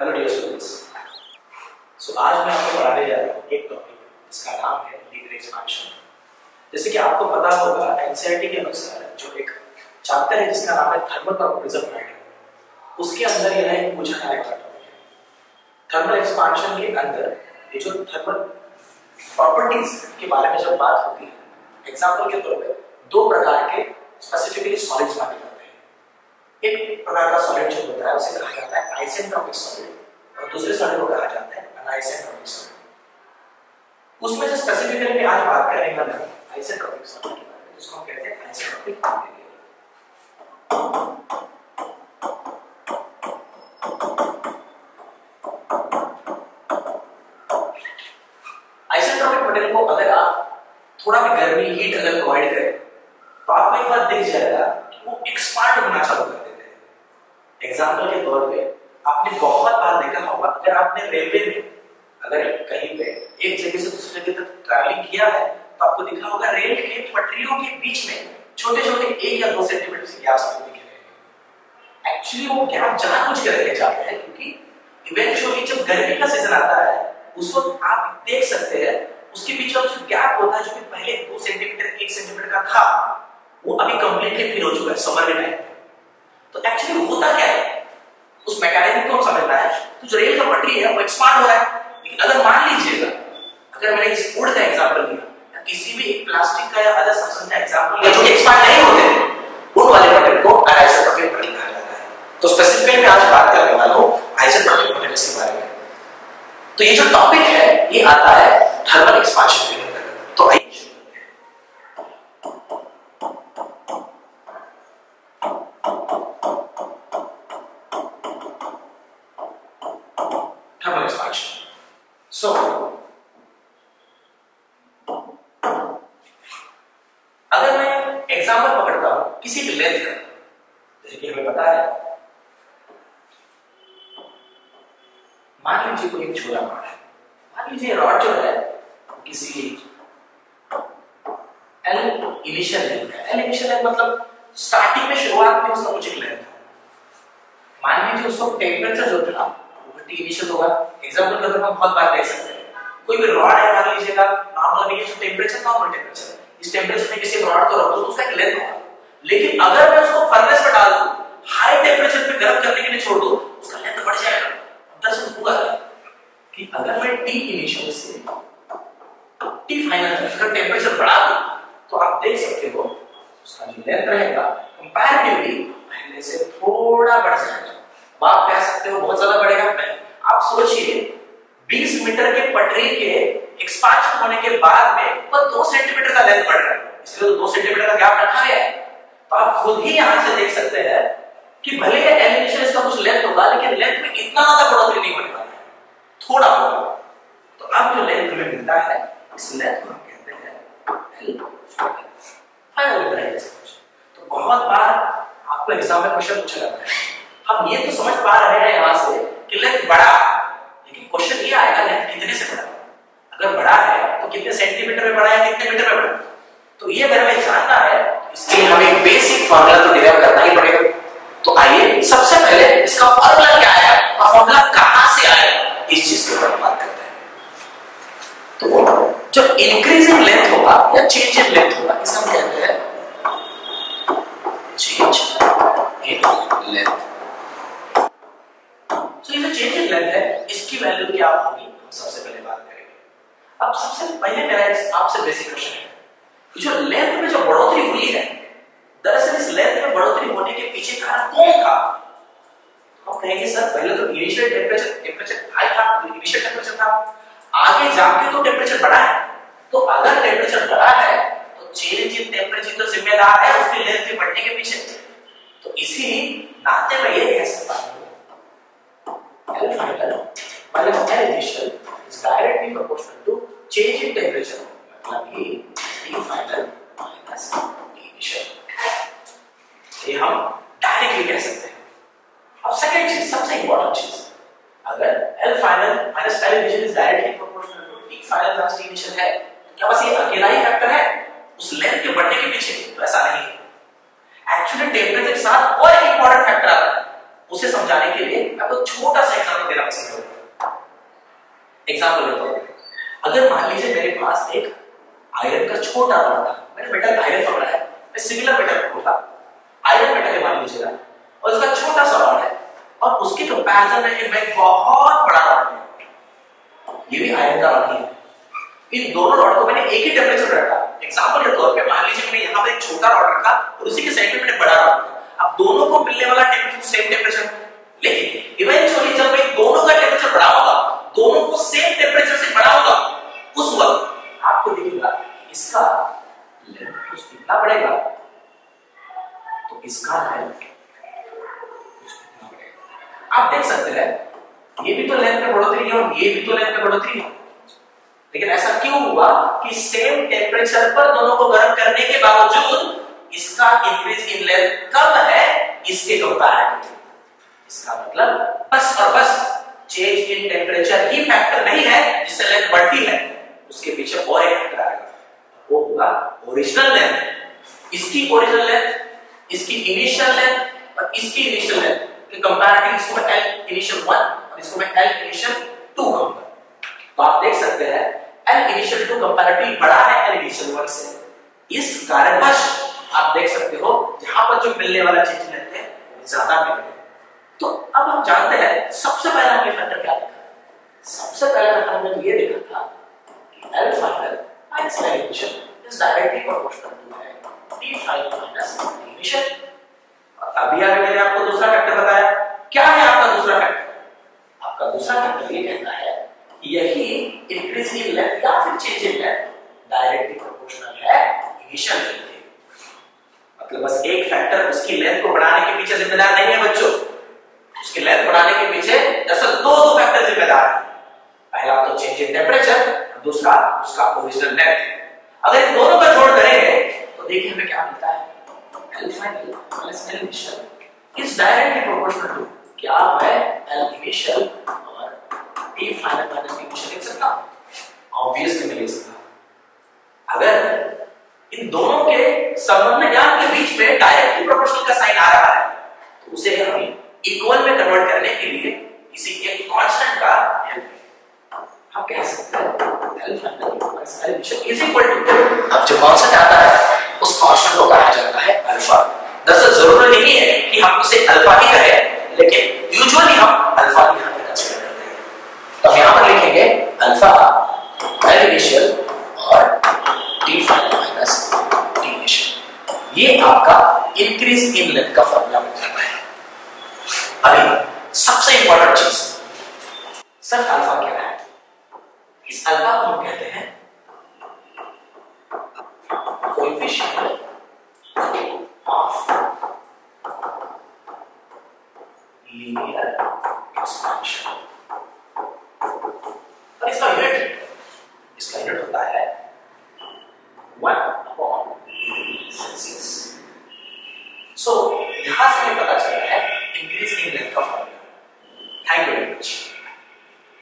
Hello dear students. सो आज मैं आपको पढ़ाने जा रहा हूँ एक टॉपिक जिसका नाम है लीनियर एक्सपेंशन। जैसे कि आपको पता होगा एनसीईआरटी के अनुसार जो एक चैप्टर है जिसका नाम है थर्मल प्रॉपर्टीज ऑफ मैटर, उसके अंदर यह एक पूछा जाने वाला टॉपिक है। थर्मल एक्सपेंशन के अंदर ये जो थर्मल प्रॉपर्टीज के बारे में जब बात होती है, एग्जांपल के तौर पे दो प्रकार के स्पेसिफिकली सॉलिड्स माने जाते हैं। एक प्रकार का सॉलिड जो होता है उसे कहा जाता है आइसेंट्रोपिक सॉलिड और दूसरे सॉलिड को कहा जाता है अनआइसेंट्रोपिक सॉलिड। उसमें से स्पेसिफिकली मैं आज बात करने वाला हूं आइसेंट्रोपिक सॉलिड के बारे में, जिसको हम कहते हैं आइसेंट्रोपिक मटेरियल। आइसेंट्रोपिक मटेरियल को अगर आप थोड़ा भी गर्मी हीट अगर प्रोवाइड करें तो आपको एक बात दिख जाएगा कि वो एक्सपांड होना चालू कर देते हैं। एग्जांपल के तौर पे आपने बहुत बार देखा होगा, अगर आपने रेलवे में अगर कहीं पे एक जगह से दूसरी जगह तक ट्रैवलिंग किया है तो आपको दिखा होगा रेल के पटरियों के बीच में छोटे-छोटे 1 या 2 सेंटीमीटर के गैप्स आपको दिख रहे हैं। एक्चुअली वो गैप जानबूझ के रखे जाते हैं क्योंकि इवेंचुअली जब गर्मी का सीजन आता है उस वक्त आप देख सकते हैं उसके बीच में जो गैप होता है जो कि पहले 2 सेंटीमीटर 1 सेंटीमीटर का था वो अभी कंप्लीटली फिल हो चुका है समर के टाइम। तो एक्चुअली होता क्या है उस मैकेनिज्म को समझना है। तो जो रेल का पटरी है वो एक्सपांड हो रहा है, लेकिन अगर मान लीजिएगा अगर मैंने इस वुड का एग्जांपल दिया या किसी भी एक प्लास्टिक का या अदर सब्सटेंस का एग्जांपल लिया जो एक्सपांड नहीं होते उन वाले मटेरियल को अनआइसेंट्रोपिक मटेरियल कहा जाता है। तो स्पेसिफिकली मैं आज बात करने वाला हूं आइसेंट्रोपिक मटेरियल्स के बारे में। तो ये जो टॉपिक है ये आता है थर्मल एक्सपेंशन के अंतर्गत। तो आइए थर्मल एक्सपेंशन। सो अगर मैं एग्जांपल पकड़ता हूं किसी भी लेंथ का, जैसे कि हमें पता है मान लीजिए कोई एक छोटा रॉड है, मान लीजिए रॉड जो है किसी एल इनिशियल लेंथ का। एल इनिशियल लेंथ मतलब स्टार्टिंग में शुरुआत में उसका कुछ एक लेंथ था। मान लीजिए उसको टेंपरेचर जो था वो टी इनिशियल होगा। एग्जांपल के तौर पर हम बहुत बार देख सकते हैं कोई भी रॉड है, मान लीजिएगा normal initial temperature normal temperature, इस टेंपरेचर में किसी रॉड को रख दो तो उसका एक लेंथ होगा। लेकिन अगर मैं उसको फर्नेस में डाल दूं, हाई टेंपरेचर पे गर्म करने के लिए छोड़ दूं, उसका लेंथ बढ़ जाएगा। दरअसल हुआ है कि अगर मैं टी इनिशियल से टी फाइनल तक अगर टेंपरेचर बढ़ा दूं तो आप देख सकते हो उसका जो लेंथ रहेगा कंपैरेटिवली पहले से थोड़ा बढ़ जाएगा। आप कह सकते हो बहुत ज्यादा बढ़ेगा, नहीं। आप सोचिए 20 मीटर के पटरी के एक्सपांशन होने के बाद में वो 2 सेंटीमीटर का लेंथ बढ़ रहा है, इसलिए तो 2 सेंटीमीटर का गैप रखा गया है। तो आप खुद ही यहां से देख सकते हैं कि भले ही एल इनिशियल इसका कुछ लेंथ होगा लेकिन लेंथ में इतना ज्यादा बढ़ोतरी नहीं होने वाला है, थोड़ा होगा। तो अब जो लेंथ हमें मिलता है इस लेंथ को हम कहते हैं एल फाइनल लेंथ। तो बहुत बार आपको एग्जाम में क्वेश्चन पूछा जाता है, हम ये तो समझ पा रहे हैं यहां से कि लेंथ बढ़ा, लेकिन क्वेश्चन ये आएगा लेंथ कितने से बढ़ा। अगर बढ़ा है तो कितने सेंटीमीटर में बढ़ा है, कितने मीटर में बढ़ा। तो ये अगर हमें जानना है इसलिए हमें बेसिक फार्मूला तो डिराइव करना ही पड़ेगा। तो आइए सबसे पहले इसका फार्मूला क्या है और फार्मूला कहां से आया इस चीज के बारे में बात करते हैं। तो जो इंक्रीजिंग लेंथ होगा या चेंज इन लेंथ होगा इसे हम कहते हैं चेंज इन लेंथ। तो ये जो चेंज इन लेंथ है इसकी वैल्यू क्या होगी हम सबसे पहले बात करेंगे। अब सबसे पहले मेरा आपसे बेसिक क्वेश्चन है जो लेंथ में जो बढ़ोतरी हुई है, दरअसल इस लेंथ में बढ़ोतरी होने के पीछे कारण कौन था। हम कहेंगे सर पहले तो इनिशियल टेंपरेचर हाई था, इनिशियल टेंपरेचर था, आगे जाके तो टेंपरेचर बढ़ा है। तो अगर टेंपरेचर बढ़ा है तो चेंज इन टेंपरेचर तो जिम्मेदार है उसकी लेंथ के बढ़ने के पीछे। तो इसी नाते में ये कह सकता हूं L final मतलब L initial is directly proportional to change in temperature, मतलब कि T final minus T initial, ये हम डायरेक्टली कह सकते हैं। अब सेकंड चीज सबसे इंपॉर्टेंट चीज, अगर L final minus L initial is directly proportional to T final minus T initial है तो क्या बस ये अकेला ही फैक्टर है उस लेंथ के बढ़ने के पीछे? तो ऐसा नहीं है। एक्चुअली टेंपरेचर के साथ और एक इंपॉर्टेंट फैक्टर आता है, उसे समझाने के लिए मैं आपको छोटा सा एग्जांपल देना पसंद करूंगा। एग्जांपल देता हूं, अगर मान लीजिए मेरे पास एक आयरन का छोटा रॉड था, मैंने मेटल आयरन पकड़ा है, मैं सिमिलर मेटल पकड़ूंगा, आयरन मेटल है मान लीजिएगा, और उसका छोटा सा रॉड है, और उसके कंपैरिजन में मैं बहुत बड़ा रॉड है, ये भी आयरन का रॉड ही है। इन दोनों रॉड को मैंने एक ही टेंपरेचर पर रखा। एग्जांपल के तौर पे मान लीजिए मैंने यहाँ पे एक छोटा रॉड रखा और उसी के साइड में मैंने बड़ा रॉड रखा। अब दोनों को मिलने वाला टेंपरेचर सेम टेंपरेचर, लेकिन इवेंचुअली जब मैं दोनों का टेंपरेचर बढ़ाऊंगा, दोनों को सेम टेंपरेचर से बढ़ाऊंगा, उस वक्त आपको दिखेगा इसका लेंथ कुछ कितना बढ़ेगा, तो इसका लेंथ कुछ कितना बढ़ेगा। आप देख सकते हैं ये भी तो लेंथ में बढ़ोतरी है और ये भी तो लेंथ में बढ़ोतरी है, लेकिन ऐसा क्यों हुआ कि सेम टेंपरेचर पर दोनों को गर्म करने के बावजूद इसका इंक्रीज इन लेंथ कम है इसके कंपैरेटिवली। इसका मतलब बस और बस change in temperature he factor नहीं है जिससे लेंथ बढ़ती है, उसके पीछे और एक फैक्टर आएगा, वो होगा ओरिजिनल लेंथ। इसकी ओरिजिनल लेंथ, इसकी इनिशियल लेंथ और इसकी इनिशियल लेंथ के कंपैरेटिव इसको मैं L इनिशियल 1 और इसको मैं L इनिशियल 2 कहूंगा। तो आप देख सकते हैं L इनिशियल 2 कंपैरेटिवली बड़ा है L इनिशियल 1 से। इस कारणवश आप देख सकते हो यहां पर जो मिलने वाला चेंज लेते हैं वो ज्यादा मिलेगा। तो अब हम जानते हैं सबसे पहला हमने फैक्टर क्या देखा, सबसे पहला हमने ये देखा था कि L final minus L initial is directly proportional to T final minus T initial. अभी आगे मैंने आपको दूसरा फैक्टर बताया। क्या है आपका दूसरा फैक्टर? आपका दूसरा फैक्टर ये कहता है कि यही इंक्रीज इन लेंथ या फिर change in length directly proportional है इनिशियल लेंथ के। मतलब बस एक फैक्टर उसकी लेंथ को बढ़ाने के पीछे जिम्मेदार नहीं है बच्चों, उसकी लेंथ बढ़ाने के पीछे दरअसल दो फैक्टर जिम्मेदार हैं। पहला तो चेंज इन टेंपरेचर, दूसरा उसका ओरिजिनल लेंथ। अगर इन दोनों का जोड़ करेंगे तो देखिए हमें क्या मिलता है, L final plus L initial is directly proportional to, क्या मैं L इनिशियल और T final minus T initial लिख सकता हूं? ऑब्वियसली मैं लिख सकता हूं। अगर इन दोनों के संबंध ज्ञान के बीच में डायरेक्टली प्रोपोर्शनल का साइन आ रहा है तो उसे हम इक्वल में कन्वर्ट करने के लिए किसी एक कांस्टेंट का हेल्प हम कह सकते हैं L final plus L initial is equal to, अब जो कांस्टेंट आता है उस कांस्टेंट को कहा जाता है अल्फा। दरअसल जरूरी नहीं है कि हम उसे अल्फा ही कहें, लेकिन यूजुअली हम अल्फा ही यहां पर कंसीडर करते हैं। तो हम यहां पर लिखेंगे अल्फा L इनिशियल और T final minus T initial. ये आपका इंक्रीज इन लेंथ का फार्मूला बन जाता है। अभी सबसे इंपॉर्टेंट चीज, सर अल्फा क्या है? इस अल्फा को हम कहते हैं कोएफिशिएंट ऑफ लीनियर एक्सपेंशन। और इसका यूनिट होता है 1/डिग्री सेल्सियस। सो यहां से हमें पता चला